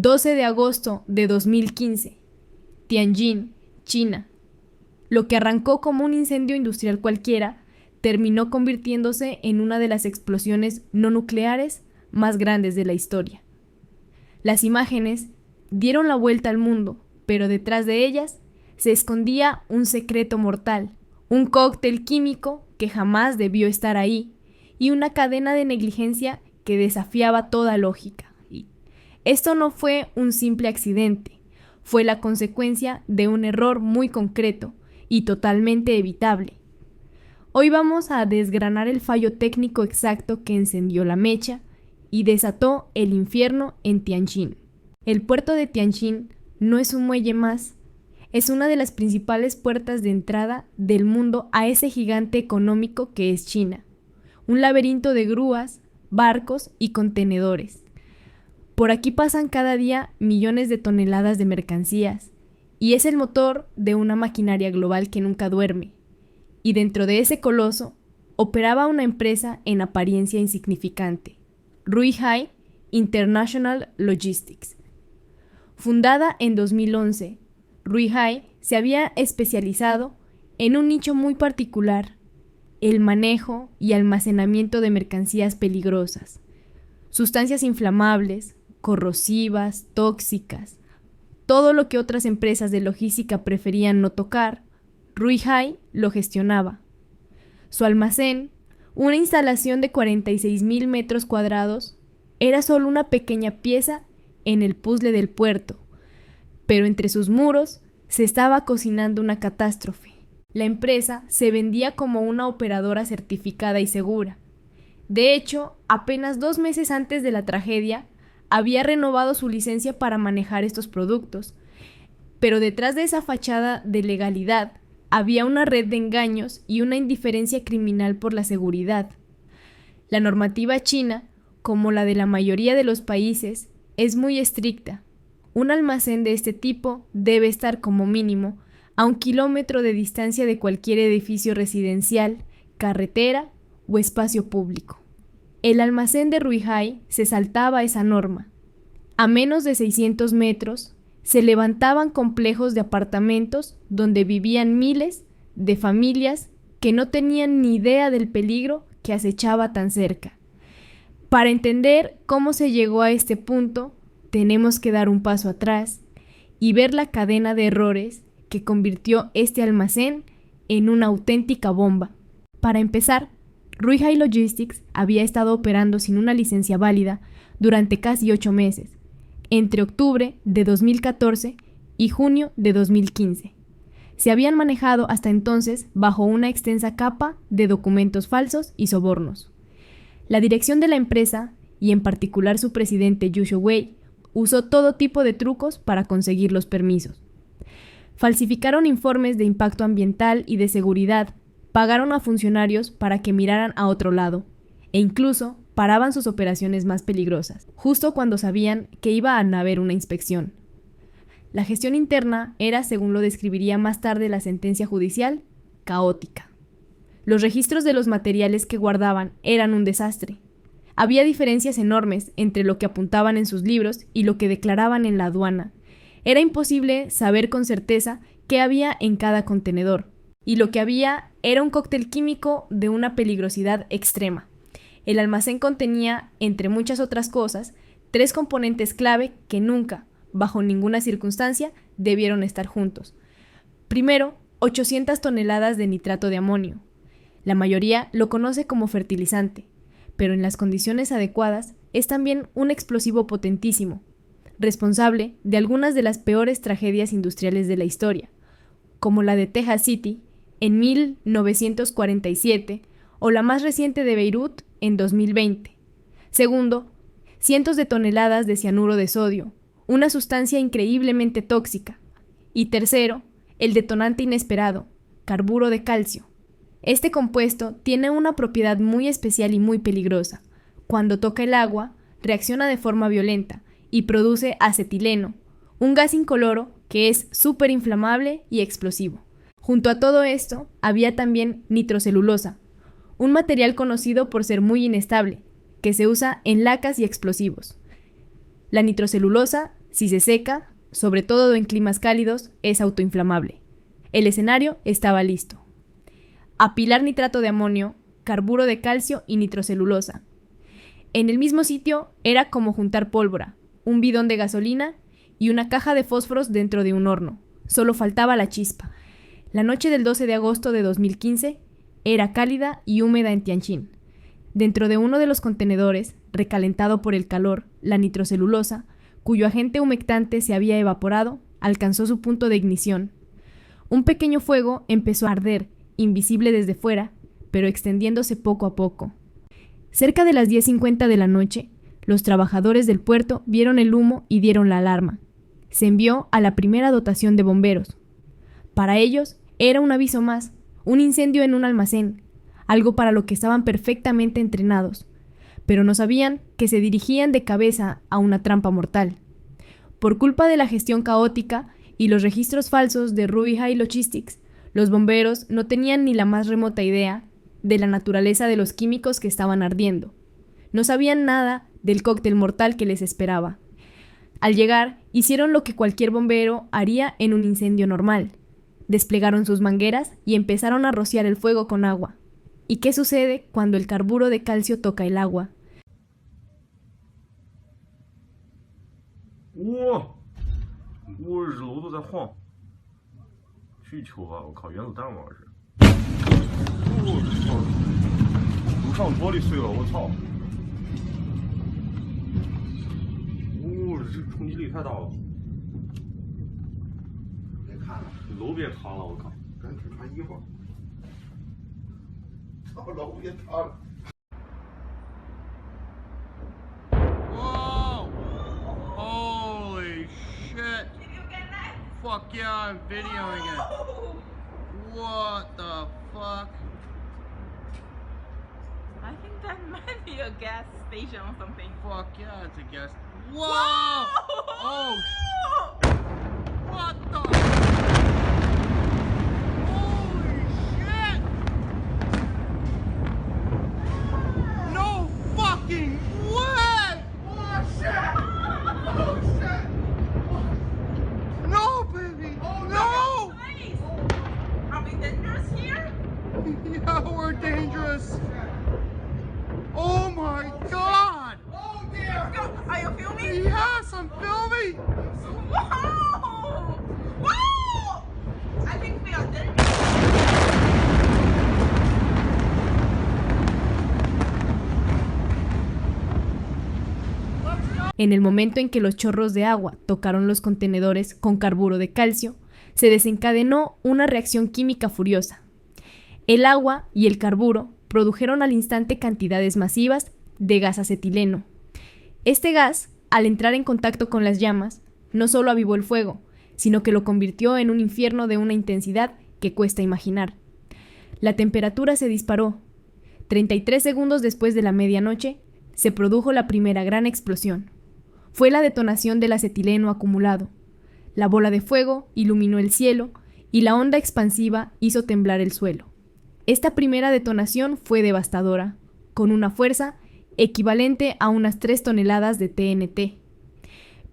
12 de agosto de 2015, Tianjin, China. Lo que arrancó como un incendio industrial cualquiera, terminó convirtiéndose en una de las explosiones no nucleares más grandes de la historia. Las imágenes dieron la vuelta al mundo, pero detrás de ellas se escondía un secreto mortal, un cóctel químico que jamás debió estar ahí y una cadena de negligencia que desafiaba toda lógica. Esto no fue un simple accidente, fue la consecuencia de un error muy concreto y totalmente evitable. Hoy vamos a desgranar el fallo técnico exacto que encendió la mecha y desató el infierno en Tianjin. El puerto de Tianjin no es un muelle más, es una de las principales puertas de entrada del mundo a ese gigante económico que es China. Un laberinto de grúas, barcos y contenedores. Por aquí pasan cada día millones de toneladas de mercancías y es el motor de una maquinaria global que nunca duerme. Y dentro de ese coloso operaba una empresa en apariencia insignificante, Ruihai International Logistics. Fundada en 2011, Ruihai se había especializado en un nicho muy particular, el manejo y almacenamiento de mercancías peligrosas, sustancias inflamables, corrosivas, tóxicas, todo lo que otras empresas de logística preferían no tocar, Ruihai lo gestionaba. Su almacén, una instalación de 46,000 metros cuadrados, era solo una pequeña pieza en el puzzle del puerto, pero entre sus muros se estaba cocinando una catástrofe. La empresa se vendía como una operadora certificada y segura. De hecho, apenas 2 meses antes de la tragedia, había renovado su licencia para manejar estos productos, pero detrás de esa fachada de legalidad había una red de engaños y una indiferencia criminal por la seguridad. La normativa china, como la de la mayoría de los países, es muy estricta. Un almacén de este tipo debe estar como mínimo a 1 kilómetro de distancia de cualquier edificio residencial, carretera o espacio público. El almacén de Ruihai se saltaba esa norma. A menos de 600 metros se levantaban complejos de apartamentos donde vivían miles de familias que no tenían ni idea del peligro que acechaba tan cerca. Para entender cómo se llegó a este punto, tenemos que dar un paso atrás y ver la cadena de errores que convirtió este almacén en una auténtica bomba. Para empezar, Ruihai Logistics había estado operando sin una licencia válida durante casi 8 meses, entre octubre de 2014 y junio de 2015. Se habían manejado hasta entonces bajo una extensa capa de documentos falsos y sobornos. La dirección de la empresa, y en particular su presidente Yu Shouwei, usó todo tipo de trucos para conseguir los permisos. Falsificaron informes de impacto ambiental y de seguridad, pagaron a funcionarios para que miraran a otro lado, e incluso paraban sus operaciones más peligrosas, justo cuando sabían que iba a haber una inspección. La gestión interna era, según lo describiría más tarde la sentencia judicial, caótica. Los registros de los materiales que guardaban eran un desastre. Había diferencias enormes entre lo que apuntaban en sus libros y lo que declaraban en la aduana. Era imposible saber con certeza qué había en cada contenedor, y lo que había era un cóctel químico de una peligrosidad extrema. El almacén contenía, entre muchas otras cosas, 3 componentes clave que nunca, bajo ninguna circunstancia, debieron estar juntos. Primero, 800 toneladas de nitrato de amonio. La mayoría lo conoce como fertilizante, pero en las condiciones adecuadas es también un explosivo potentísimo, responsable de algunas de las peores tragedias industriales de la historia, como la de Texas City en 1947 o la más reciente de Beirut en 2020. Segundo, cientos de toneladas de cianuro de sodio, una sustancia increíblemente tóxica. Y tercero, el detonante inesperado, carburo de calcio. Este compuesto tiene una propiedad muy especial y muy peligrosa. Cuando toca el agua, reacciona de forma violenta y produce acetileno, un gas incoloro que es súper inflamable y explosivo. Junto a todo esto, había también nitrocelulosa, un material conocido por ser muy inestable, que se usa en lacas y explosivos. La nitrocelulosa Si se seca, sobre todo en climas cálidos, es autoinflamable. El escenario estaba listo. Apilar nitrato de amonio, carburo de calcio y nitrocelulosa. En el mismo sitio era como juntar pólvora, un bidón de gasolina y una caja de fósforos dentro de un horno. Solo faltaba la chispa. La noche del 12 de agosto de 2015 era cálida y húmeda en Tianjin. Dentro de uno de los contenedores, recalentado por el calor, la nitrocelulosa, cuyo agente humectante se había evaporado, alcanzó su punto de ignición. Un pequeño fuego empezó a arder, invisible desde fuera, pero extendiéndose poco a poco. Cerca de las 10:50 de la noche, los trabajadores del puerto vieron el humo y dieron la alarma. Se envió a la primera dotación de bomberos. Para ellos, era un aviso más, un incendio en un almacén, algo para lo que estaban perfectamente entrenados, pero no sabían que se dirigían de cabeza a una trampa mortal. Por culpa de la gestión caótica y los registros falsos de Ruby High Logistics, los bomberos no tenían ni la más remota idea de la naturaleza de los químicos que estaban ardiendo. No sabían nada del cóctel mortal que les esperaba. Al llegar, hicieron lo que cualquier bombero haría en un incendio normal. Desplegaron sus mangueras y empezaron a rociar el fuego con agua. ¿Y qué sucede cuando el carburo de calcio toca el agua? ¡Wow! 日楼都在晃，需求啊！我靠，原子弹吗？这是！我操！楼上玻璃碎了，我操！这冲击力太大了！别看了，楼别塌了，我靠！赶紧穿衣服。操，楼别塌了！ Whoa! Holy shit! Did you get that? Fuck yeah, I'm videoing it. What the fuck? I think that might be a gas station or something. Fuck yeah, it's a gas. Whoa! Whoa! Oh, what the? Holy shit! No fucking way! Oh shit! Oh shit! No, baby! No! Nice. Are we dangerous here? Yeah, we're dangerous. Oh my god! Oh dear. Are you filming? Yes, I'm filming! Wow! Wow! I think we are dangerous. En el momento en que los chorros de agua tocaron los contenedores con carburo de calcio, se desencadenó una reacción química furiosa. El agua y el carburo produjeron al instante cantidades masivas de gas acetileno. Este gas, al entrar en contacto con las llamas, no solo avivó el fuego, sino que lo convirtió en un infierno de una intensidad que cuesta imaginar. La temperatura se disparó. 33 segundos después de la medianoche, se produjo la primera gran explosión. Fue la detonación del acetileno acumulado. La bola de fuego iluminó el cielo y la onda expansiva hizo temblar el suelo. Esta primera detonación fue devastadora, con una fuerza equivalente a unas 3 toneladas de TNT.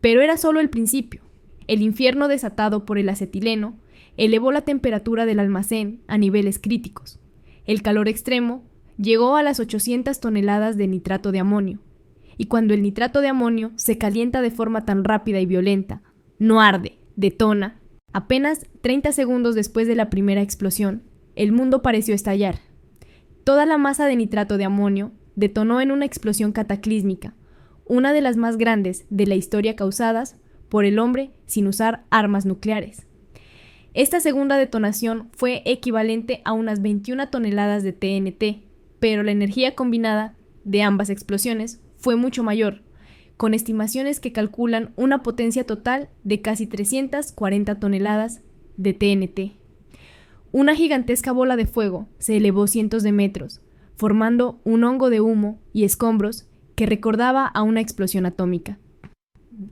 Pero era solo el principio. El infierno desatado por el acetileno elevó la temperatura del almacén a niveles críticos. El calor extremo llegó a las 800 toneladas de nitrato de amonio. Y cuando el nitrato de amonio se calienta de forma tan rápida y violenta, no arde, detona. Apenas 30 segundos después de la primera explosión, el mundo pareció estallar. Toda la masa de nitrato de amonio detonó en una explosión cataclísmica, una de las más grandes de la historia causadas por el hombre sin usar armas nucleares. Esta segunda detonación fue equivalente a unas 21 toneladas de TNT, pero la energía combinada de ambas explosiones fue mucho mayor, con estimaciones que calculan una potencia total de casi 340 toneladas de TNT. Una gigantesca bola de fuego se elevó cientos de metros, formando un hongo de humo y escombros que recordaba a una explosión atómica.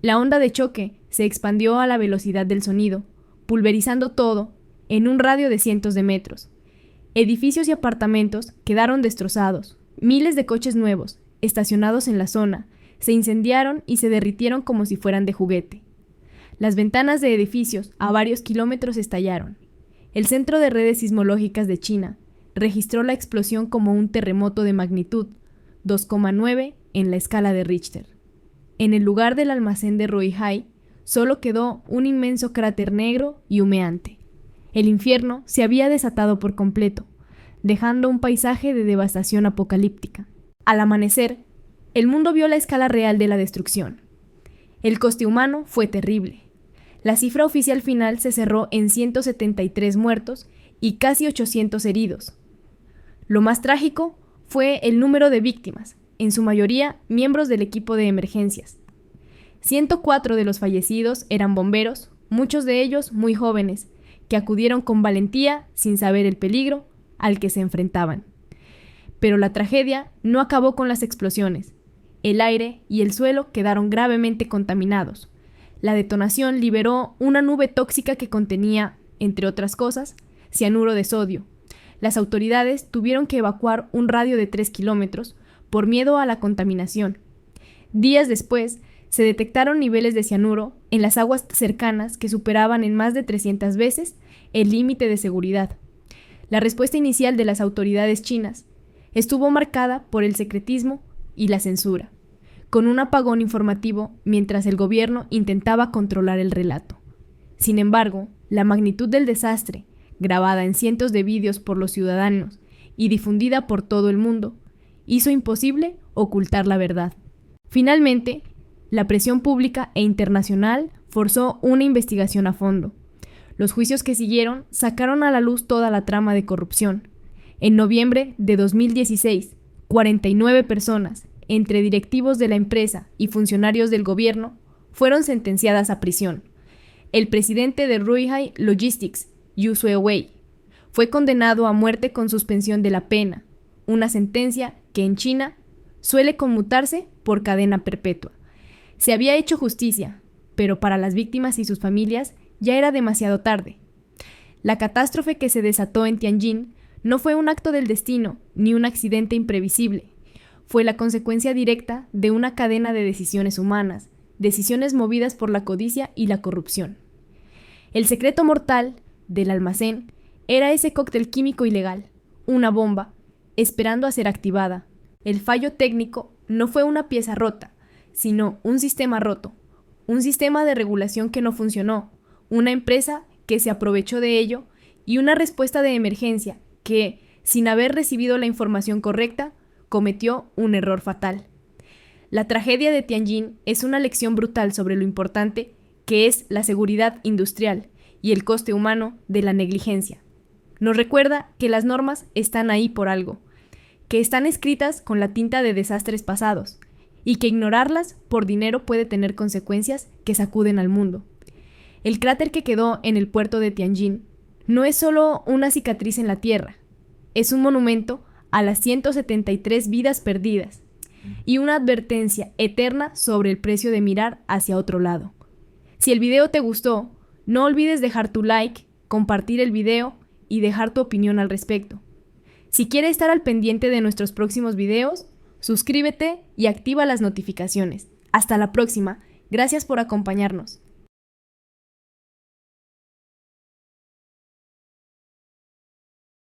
La onda de choque se expandió a la velocidad del sonido, pulverizando todo en un radio de cientos de metros. Edificios y apartamentos quedaron destrozados. Miles de coches nuevos, estacionados en la zona, se incendiaron y se derritieron como si fueran de juguete. Las ventanas de edificios a varios kilómetros estallaron. El Centro de Redes Sismológicas de China registró la explosión como un terremoto de magnitud 2,9 en la escala de Richter. En el lugar del almacén de Ruihai solo quedó un inmenso cráter negro y humeante. El infierno se había desatado por completo, dejando un paisaje de devastación apocalíptica. Al amanecer, el mundo vio la escala real de la destrucción. El coste humano fue terrible. La cifra oficial final se cerró en 173 muertos y casi 800 heridos. Lo más trágico fue el número de víctimas, en su mayoría miembros del equipo de emergencias. 104 de los fallecidos eran bomberos, muchos de ellos muy jóvenes, que acudieron con valentía sin saber el peligro al que se enfrentaban. Pero la tragedia no acabó con las explosiones. El aire y el suelo quedaron gravemente contaminados. La detonación liberó una nube tóxica que contenía, entre otras cosas, cianuro de sodio. Las autoridades tuvieron que evacuar un radio de 3 kilómetros por miedo a la contaminación. Días después, se detectaron niveles de cianuro en las aguas cercanas que superaban en más de 300 veces el límite de seguridad. La respuesta inicial de las autoridades chinas estuvo marcada por el secretismo y la censura, con un apagón informativo mientras el gobierno intentaba controlar el relato. Sin embargo, la magnitud del desastre, grabada en cientos de vídeos por los ciudadanos y difundida por todo el mundo, hizo imposible ocultar la verdad. Finalmente, la presión pública e internacional forzó una investigación a fondo. Los juicios que siguieron sacaron a la luz toda la trama de corrupción. En noviembre de 2016, 49 personas, entre directivos de la empresa y funcionarios del gobierno, fueron sentenciadas a prisión. El presidente de Ruihai Logistics, Yu Suewei, fue condenado a muerte con suspensión de la pena, una sentencia que en China suele conmutarse por cadena perpetua. Se había hecho justicia, pero para las víctimas y sus familias ya era demasiado tarde. La catástrofe que se desató en Tianjin no fue un acto del destino ni un accidente imprevisible. Fue la consecuencia directa de una cadena de decisiones humanas, decisiones movidas por la codicia y la corrupción. El secreto mortal del almacén era ese cóctel químico ilegal, una bomba, esperando a ser activada. El fallo técnico no fue una pieza rota, sino un sistema roto, un sistema de regulación que no funcionó, una empresa que se aprovechó de ello y una respuesta de emergencia que, sin haber recibido la información correcta, cometió un error fatal. La tragedia de Tianjin es una lección brutal sobre lo importante que es la seguridad industrial y el coste humano de la negligencia. Nos recuerda que las normas están ahí por algo, que están escritas con la tinta de desastres pasados, y que ignorarlas por dinero puede tener consecuencias que sacuden al mundo. El cráter que quedó en el puerto de Tianjin no es solo una cicatriz en la tierra, es un monumento a las 173 vidas perdidas y una advertencia eterna sobre el precio de mirar hacia otro lado. Si el video te gustó, no olvides dejar tu like, compartir el video y dejar tu opinión al respecto. Si quieres estar al pendiente de nuestros próximos videos, suscríbete y activa las notificaciones. Hasta la próxima. Gracias por acompañarnos.